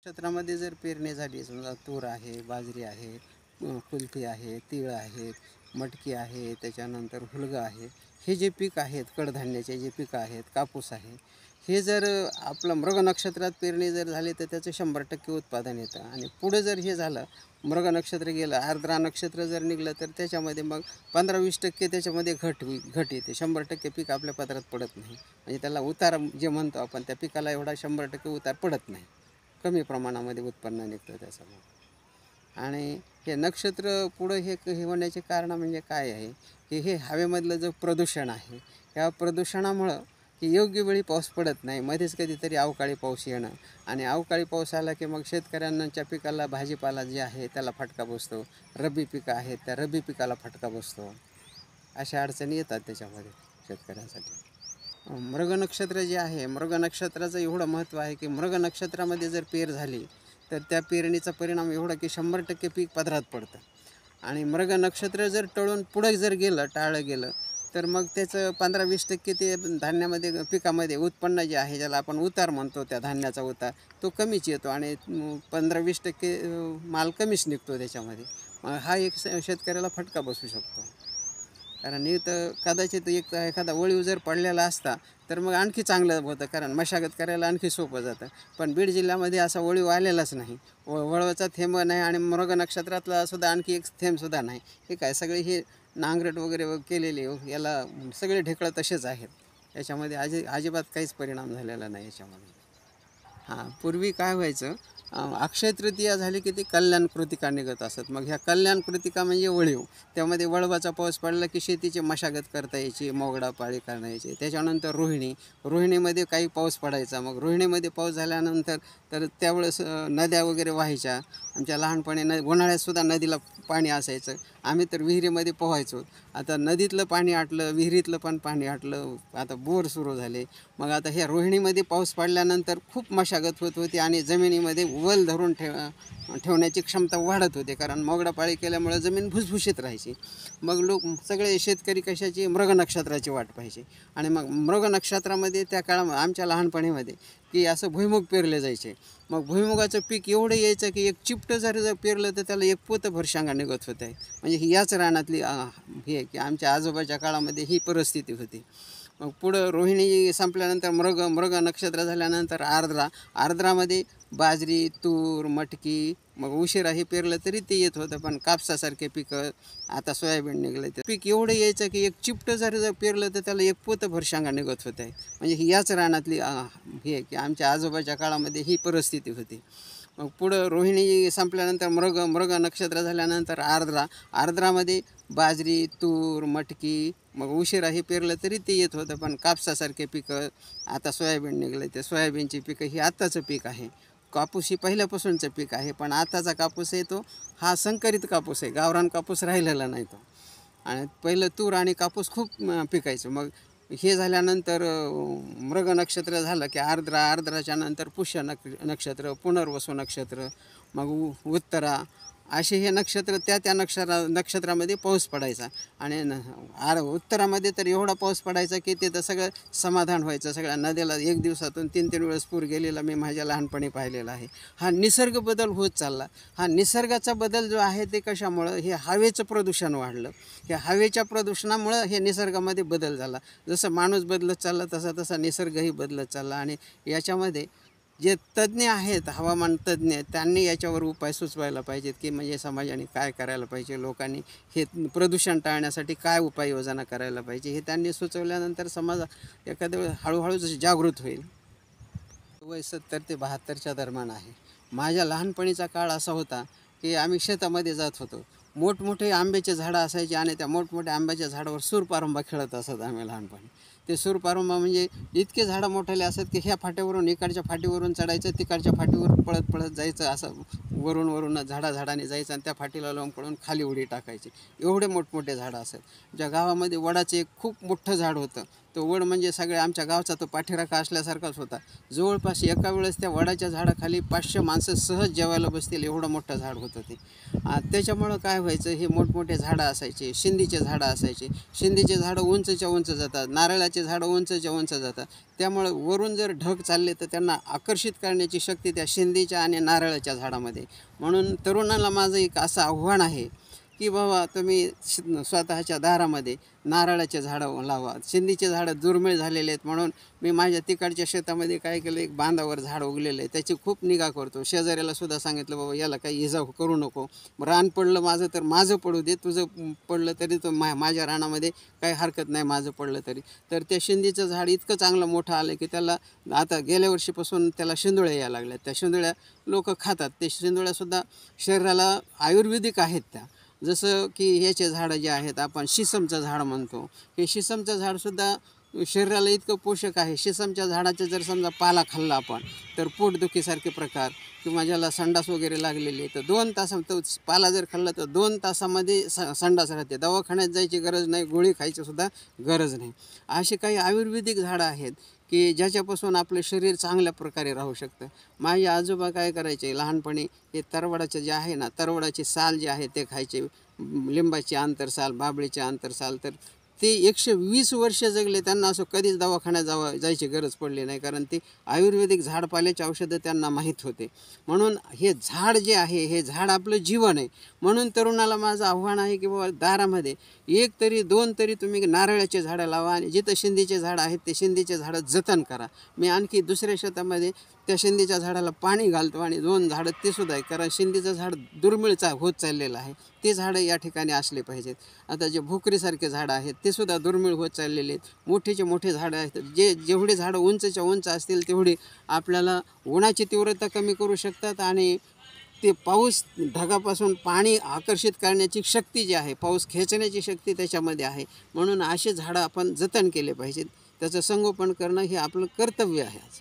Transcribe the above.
क्षेत्रामध्ये जर पेरणी झाली, समजा तूर आहे, बाजरी आहे, कुलथी आहे, तीळ आहेत, मटकी आहे, त्याच्यानंतर हुलगा आहे, हे जे पीक आहेत, कडधान्याचे जे पिकं आहेत, कापूस आहे, हे जर आपलं मृग नक्षत्रात पेरणी जर झाली तर त्याचं 100% उत्पादन येतं. आणि पुढं जर हे झालं, मृग नक्षत्र गेलं, आर्द्रा नक्षत्र जर निघलं तर त्याच्यामध्ये मग 15-20% त्याच्यामध्ये घट येते. 100% पीक आपल्या पदरात पडत नाही. म्हणजे त्याला उतार जे म्हणतो आपण, त्या पिकाला एवढा 100% उतार पडत नाही. कमी प्रमाणामध्ये उत्पन्न निघतं त्याच्यामुळे. आणि हे नक्षत्र पुढं हे होण्याचे कारण म्हणजे काय आहे, की हे हवेमधलं जो प्रदूषण आहे, या प्रदूषणामुळं की योग्य वेळी पाऊस पडत नाही. मध्येच कधीतरी अवकाळी पाऊस येणं, आणि अवकाळी पाऊस आला की मग शेतकऱ्यांच्या पिकाला, भाजीपाला जे आहे त्याला फटका बसतो. रब्बी पिकं आहेत, त्या रब्बी पिकाला फटका बसतो. अशा अडचणी येतात त्याच्यामध्ये शेतकऱ्यांसाठी. मृग नक्षत्र जे आहे, मृग नक्षत्राचं एवढं महत्त्व आहे की मृग नक्षत्रामध्ये जर पेर झाली तर त्या पेरणीचा परिणाम एवढा की 100% पीक पदरात पडतं. आणि मृग नक्षत्र जर टळून पुढं जर टाळलं गेलं तर मग त्याचं 15-20% ते धान्यामध्ये, पिकामध्ये उत्पन्न जे आहे, ज्याला आपण उतार म्हणतो, त्या धान्याचा उतार तो कमीच येतो. आणि 15-20% माल कमीच निघतो त्याच्यामध्ये. हा एक शेतकऱ्याला फटका बसू शकतो. कारण इथं कदाचित एखादा वळीव जर पडलेला असता तर मग आणखी चांगलं होतं, कारण मशागत करायला आणखी सोपं जातं. पण बीड जिल्ह्यामध्ये असा वळीव आलेलाच नाही, वळवाचा थेंब नाही, आणि मृग नक्षत्रातला सुद्धा आणखी एक थेंबसुद्धा नाही. हे काय सगळे हे नांगरट वगैरे केलेले, याला सगळे ढेकळं तसेच आहेत. याच्यामध्ये अजिबात काहीच परिणाम झालेला नाही याच्यामध्ये. हां, पूर्वी काय व्हायचं, अक्षय तृतीया झाली की ती कल्याण कृतिका निघत असत. मग ह्या कल्याण कृतिका म्हणजे वळीव. त्यामध्ये वळवाचा पाऊस पडला की शेतीची मशागत करता यायची, मोगडा पाळी करता यायची. त्याच्यानंतर रोहिणीमध्ये काही पाऊस पडायचा. मग रोहिणीमध्ये पाऊस झाल्यानंतर तर त्यावेळेस नद्या वगैरे व्हायच्या. आमच्या लहानपणी उन्हाळ्यातसुद्धा नदीला पाणी असायचं. आम्ही तर विहिरीमध्ये पोहायचो. आता नदीतलं पाणी आटलं, विहिरीतलं पण पाणी आटलं, आता बोर सुरू झाले. मग आता ह्या रोहिणीमध्ये पाऊस पडल्यानंतर खूप मशागत होत होती, आणि जमिनीमध्ये वल धरून ठेवण्याची क्षमता वाढत होते, कारण मोगडापाळी केल्यामुळे जमीन भुसभुशीत राहायची. मग सगळे शेतकरी कशाची, मृग नक्षत्राची वाट पाहायची. आणि मग मृग नक्षत्रामध्ये त्या आमच्या लहानपणीमध्ये की असं भुईमुग पेरले जायचे. मग भुईमुगाचं पीक एवढं यायचं की एक चिपटं जर पेरलं तर त्याला एक पोतभर शेंगा निघत होत्या. म्हणजे याच रानातली हे की आमच्या आजोबाच्या काळामध्ये ही परिस्थिती होती. मग पुढं रोहिणी संपल्यानंतर मृग नक्षत्र झाल्यानंतर आर्द्रामध्ये बाजरी, तूर, मटकी, मग उशिरा हे पेरलं तरी ते येत होतं. पण कापसासारखे पिकं, आता सोयाबीन निघलं, तर पीक एवढं यायचं की एक चिपटं जर पेरलं तर त्याला एक पोतभर शेंगा निघत होत्या. म्हणजे याच रानातली हे की आमच्या आजोबाच्या काळामध्ये ही परिस्थिती होती. मग पुढं रोहिणी संपल्यानंतर मृग नक्षत्र झाल्यानंतर आर्द्रामध्ये बाजरी, तूर, मटकी, मग उशिरा हे पेरलं तरी ते येत होतं. पण कापसासारखे पिकं, आता सोयाबीन निघलं, ते सोयाबीनची पिकं ही आत्ताचं पीक आहे. कापूस ही पहिल्यापासूनचं पीक आहे, पण आताचा कापूस आहे तो हा संकरित कापूस आहे, गावरान कापूस राहिलेला नाही तो. आणि पहिलं तूर आणि कापूस खूप पिकायचं. मग हे झाल्यानंतर मृग नक्षत्र झालं की आर्द्राच्या नंतर पुष्य नक्षत्र, पुनर्वसू नक्षत्र, मग उत्तरा, असे हे नक्षत्र त्या नक्षत्रामध्ये पाऊस पडायचा. आणि उत्तरामध्ये तर एवढा पाऊस पडायचा की ते तर सगळं समाधान व्हायचं. सगळ्या नद्याला 1 दिवसातून 3-3 वेळेस पूर गेलेला मी माझ्या लहानपणी पाहिलेला आहे. हा निसर्ग बदल होत चालला. हा निसर्गाचा बदल जो आहे ते कशामुळं, हे हवेचं प्रदूषण वाढलं. ह्या हवेच्या प्रदूषणामुळं हे निसर्गामध्ये बदल झाला. जसं माणूस बदलत चालला तसा निसर्गही बदलत चालला. आणि याच्यामध्ये जे तज्ज्ञ आहेत, हवामान तज्ज्ञ, त्यांनी याच्यावर उपाय सुचवायला पाहिजेत, की म्हणजे समाजाने काय करायला पाहिजे, लोकांनी हे प्रदूषण टाळण्यासाठी काय उपाययोजना करायला पाहिजे, हे त्यांनी सुचवल्यानंतर समाज एखाद्या वेळेस हळूहळू जागृत होईल. वय 70 ते 72च्या दरम्यान आहे. माझ्या लहानपणीचा काळ असा होता की आम्ही शेतामध्ये जात होतो. मोठमोठे आंब्याचे झाडं असायचे, आणि त्या मोठमोठ्या आंब्याच्या झाडावर सूरपारंबा खेळत असत आम्ही लहानपणी. ते सूरपारंबा म्हणजे इतके झाडं मोठेले असत की ह्या फाट्यावरून इकडच्या फाटीवरून चढायचं, तिकडच्या फाटीवर पळत पळत जायचं, असं वरून झाडाने जायचं, आणि त्या फाटीला लावून पळून खाली उडी टाकायची. एवढे मोठमोठे झाडं असत. ज्या गावामध्ये वडाचे एक खूप मोठं झाड होतं, तो वड म्हणजे सगळ्या आमच्या गावचा तो पाठीराखा असल्यासारखाच होता. जवळपास एका वेळेस त्या वडाच्या झाडाखाली 500 माणसं सहज जेवायला बसतील एवढं मोठं झाड होतं ते. त्याच्यामुळं काय व्हायचं, हे मोठमोठे झाडं असायचे, शिंदीचे झाडं असायचे. शिंदीचे झाडं उंचच्या उंच जातात, नारळाचे झाडं उंचच्या उंच जातात. त्यामुळे वरून जर ढग चालले तर त्यांना आकर्षित करण्याची शक्ती त्या शिंदीच्या आणि नारळाच्या झाडामध्ये. म्हणून तरुणाला माझं एक असं आव्हान आहे की बाबा तुम्ही स्वतःच्या दारामध्ये नारळाचे झाडं लावा. शिंदीचे झाडं दुर्मिळ झालेले आहेत म्हणून मी माझ्या तिकडच्या शेतामध्ये काय केलं, एक बांधावर झाड उगलेलं आहे त्याची खूप निगा करतो. शेजाऱ्याला सुद्धा सांगितलं, बाबा याला काही इजा करू नको, रान पडलं माझं तर माझं पडू दे, तुझं पडलं तरी तो माझ्या रानामध्ये काही हरकत नाही, माझं पडलं तरी. तर त्या शिंदीचं झाड इतकं चांगलं मोठं आलं की त्याला आता गेल्या वर्षीपासून त्याला शिंदोळ्या यायला लागल्या. त्या शिंदोळ्या लोक खातात. ते शिंदोळ्यासुद्धा शरीराला आयुर्वेदिक आहेत त्या. जसं की ह्याचे झाडं जे आहेत आपण शिसमचं झाड म्हणतो, हे शिसमचं झाडसुद्धा शरीराला इतकं पोषक आहे. शिसमच्या झाडाचा जर समजा पाला खाल्ला आपण तर पोटदुखीसारखे प्रकार किंवा ज्याला संडास वगैरे लागलेली तर 2 तासात तो पाला जर खाल्ला तर 2 तासामध्ये संडास राहते. दवाखान्यात जायची गरज नाही, गोळी खायची सुद्धा गरज नाही. असे काही आयुर्वेदिक झाडं आहेत की ज्याच्यापासून आपलं शरीर चांगल्या प्रकारे राहू शकतं. माझे आजोबा काय करायचे लहानपणी, हे तरवडाचं जे आहे ना, तरवडाची साल जे आहे ते खायचे, लिंबाची आंतरसाल, बाबळीची आंतरसाल. तर ते 120 वर्ष जगले. त्यांना असं कधीच दवाखान्यात जायची गरज पडली नाही, कारण ते आयुर्वेदिक झाडपाल्याचे औषधं त्यांना माहीत होते. म्हणून हे झाड जे आहे, हे झाड आपलं जीवन आहे. म्हणून तरुणाला माझं आव्हान आहे की बाबा दारामध्ये 1 तरी 2 तरी तुम्ही नारळाचे झाडं लावा आणि जिथं शिंदीचे झाडं आहेत ते शिंदीचे झाडं जतन करा. मी आणखी दुसऱ्या शेतामध्ये त्या शिंदीच्या झाडाला पाणी घालतो आणि 2 झाडं ते सुद्धा आहे, कारण शिंदीचं झाड दुर्मिळ होत चाललेलं आहे. ते झाडं या ठिकाणी असले पाहिजेत. आता जे भोकरीसारखे झाडं आहेत ते सुद्धा दुर्मिळ होत चाललेले आहेत. मोठेचे मोठे झाडं आहेत, जेवढे झाडं उंचच्या उंच असतील तेवढे आपल्याला उन्हाची तीव्रता कमी करू शकतात आणि ते पाऊस ढगापासून पाणी आकर्षित करण्याची शक्ती जी आहे, पाऊस खेचण्याची शक्ती त्याच्यामध्ये आहे. म्हणून असे झाडं आपण जतन केले पाहिजेत. त्याचं संगोपन करणं हे आपलं कर्तव्य आहे आज.